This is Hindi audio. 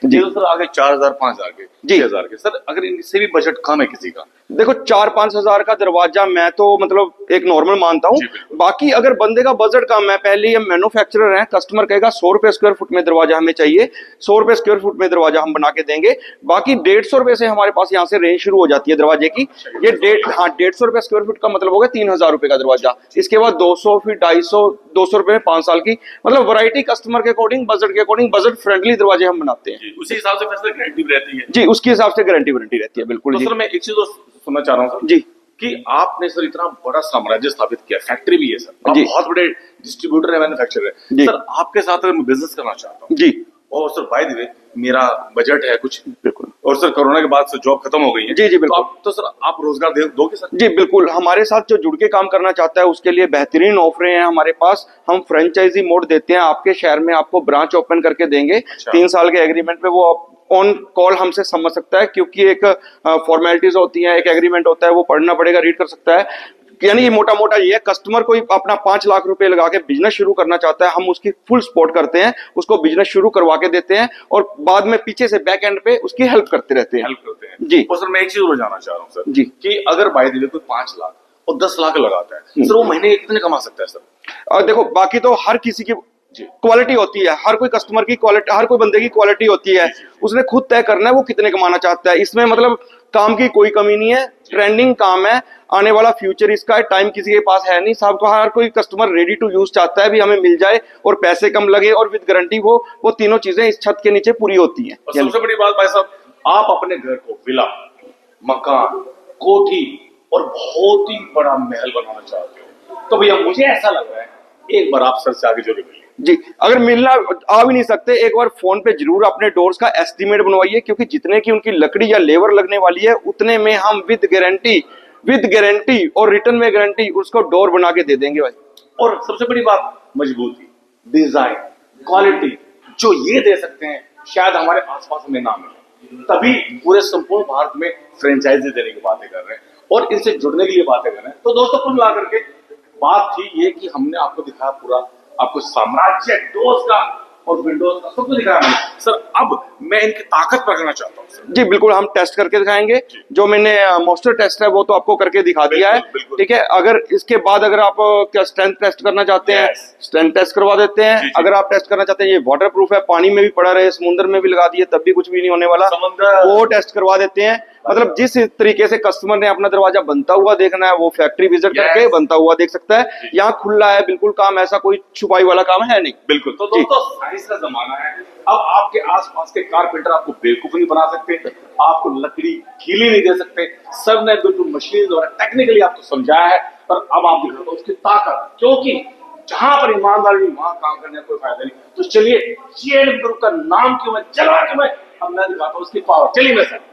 जी तो सर आगे 4,000 5,000 के जी 6,000 के सर, अगर इनसे भी बजट कम है किसी का। देखो 4-5 हजार का दरवाजा मैं तो मतलब एक नॉर्मल मानता हूँ। जी, बिल्कुल। बाकी अगर बंदे का बजट कम है, पहले ये मैन्युफैक्चरर है, कस्टमर कहेगा 100 रुपए स्क्वायर फुट में दरवाजा हमें चाहिए, 100 रुपए स्क्वायर फुट में दरवाजा हम बना के देंगे। बाकी 150 रुपए से हमारे पास यहाँ से रेंज शुरू हो जाती है दरवाजे की। ये 150 रुपए स्क्वायर फुट का मतलब हो गया 3,000 रुपए का दरवाजा। इसके बाद 200 फिर 250 200 रुपए में 5 साल की, मतलब वैरायटी कस्टमर के अकॉर्डिंग, बजट के अकॉर्डिंग, बजट फ्रेंडली दरवाजे हम बनाते हैं। जी, उसी हिसाब से फैसला गारंटी भी रहती है। जी उसके हिसाब से गारंटी वारंटी रहती है। बिल्कुल तो जी। सर मैं एक चीज और सुनना चाह रहा हूँ सर, जी कि आपने सर इतना बड़ा साम्राज्य स्थापित किया, फैक्ट्री भी है सर, आप जी। बहुत बड़े डिस्ट्रीब्यूटर है, मैन्युफैक्चरर है जी। सर। आपके साथ अगर मैं बिजनेस करना चाहता हूँ, जी और सर बाय द वे मेरा बजट है कुछ, बिल्कुल। और सर कोरोना के बाद से जॉब खत्म हो गई है, जी, जी, बिल्कुल। तो सर आप रोजगार दोगे सर? जी बिल्कुल, हमारे साथ जो जुड़ के काम करना चाहता है उसके लिए बेहतरीन ऑफरें हैं हमारे पास। हम फ्रेंचाइजी मोड देते हैं, आपके शहर में आपको ब्रांच ओपन करके देंगे। अच्छा। 3 साल के एग्रीमेंट पे वो ऑन कॉल हमसे समझ सकता है, क्योंकि एक फॉर्मेलिटीज होती हैं, एक एग्रीमेंट होता है, वो पढ़ना पड़ेगा, रीड कर सकता है। यानी ये मोटा मोटा ये है, कस्टमर कोई अपना 5 लाख रुपए लगा के बिजनेस शुरू करना चाहता है, हम उसकी फुल सपोर्ट करते हैं, उसको बिजनेस शुरू करवा के देते हैं, और बाद में पीछे से बैक एंड पे उसकी हेल्प करते रहते हैं। हेल्प करते हैं जी। और सर मैं एक चीज और जानना चाह रहा हूँ सर, जी। कि अगर बाय द वे कोई 5 लाख और 10 लाख लगाता है सर, वो महीने कितने कमा सकता है सर? और देखो बाकी तो हर किसी की क्वालिटी होती है, हर कोई कस्टमर की क्वालिटी, हर कोई बंदे की क्वालिटी होती है, उसने खुद तय करना है वो कितने कमाना चाहता है। इसमें मतलब काम की कोई कमी नहीं है, ट्रेंडिंग काम है, आने वाला फ्यूचर इसका है, टाइम किसी के पास है नहीं साहब को। हर कोई कस्टमर रेडी टू यूज चाहता है, भी हमें मिल जाए और पैसे कम लगे और विद गारंटी हो, वो तीनों चीजें इस छत के नीचे पूरी होती हैं। और सबसे बड़ी बात भाई साहब, आप अपने घर को विला, मकान, कोठी और बहुत ही बड़ा महल बनाना चाहते हो, तो भैया मुझे ऐसा लग रहा है एक बार आप सर से आगे जरूर मिलिए। जी अगर मिलना आ भी नहीं सकते, एक बार फोन पे जरूर अपने डोर्स का एस्टीमेट बनवाइए, क्योंकि जितने की उनकी लकड़ी या लेबर लगने वाली है उतने में हम विद गारंटी और रिटर्न में गारंटी उसको डोर बना के दे देंगे भाई। और सबसे बड़ी बात, मजबूती, डिजाइन, क्वालिटी जो ये दे सकते हैं शायद हमारे आसपास में ना मिले, तभी पूरे संपूर्ण भारत में फ्रेंचाइजी देने की बातें कर रहे हैं और इनसे जुड़ने के लिए बातें कर रहे हैं। तो दोस्तों कुल मिलाकर के बात थी ये कि हमने आपको दिखाया पूरा, आपको साम्राज्य डोर्स का और विंडोज का सब कुछ दिखाया मैंने। सर अब मैं इनकी ताकत परखना चाहता हूँ सर। जी बिल्कुल, हम टेस्ट करके दिखाएंगे। जो मैंने मास्टर टेस्ट है वो तो आपको करके दिखा दिया है, ठीक है। अगर इसके बाद अगर आप क्या स्ट्रेंथ टेस्ट करना चाहते हैं, स्ट्रेंथ टेस्ट करवा देते हैं। जी, जी। अगर आप टेस्ट करना चाहते हैं, ये वाटर प्रूफ है, पानी में भी पड़ा रहे, समुद्र में भी लगा दिए तब भी कुछ भी नहीं होने वाला, वो टेस्ट करवा देते हैं। मतलब जिस तरीके से कस्टमर ने अपना दरवाजा बनता हुआ देखना है, वो फैक्ट्री विजिट करके बनता हुआ देख सकता है। यहाँ खुला है बिल्कुल काम, ऐसा कोई छुपाई वाला काम है नहीं। बिल्कुल। तो दोस्तों साइंस का जमाना है, अब आपके आसपास के कारपेंटर आपको बेवकूफ नहीं बना सकते, आपको लकड़ी गीली नहीं दे सकते। सब ने बिल्कुल मशीन द्वारा टेक्निकली आपको समझाया है, पर अब आप दिखा दो उसकी ताकत, क्योंकि जहां पर ईमानदारी नहीं वहां काम करने का कोई फायदा नहीं। तो चलिए, चेन ग्रुप का नाम क्यों है, जला क्यों है, अब मैं दिखाता हूँ उसकी पावर। चलिए मैं सर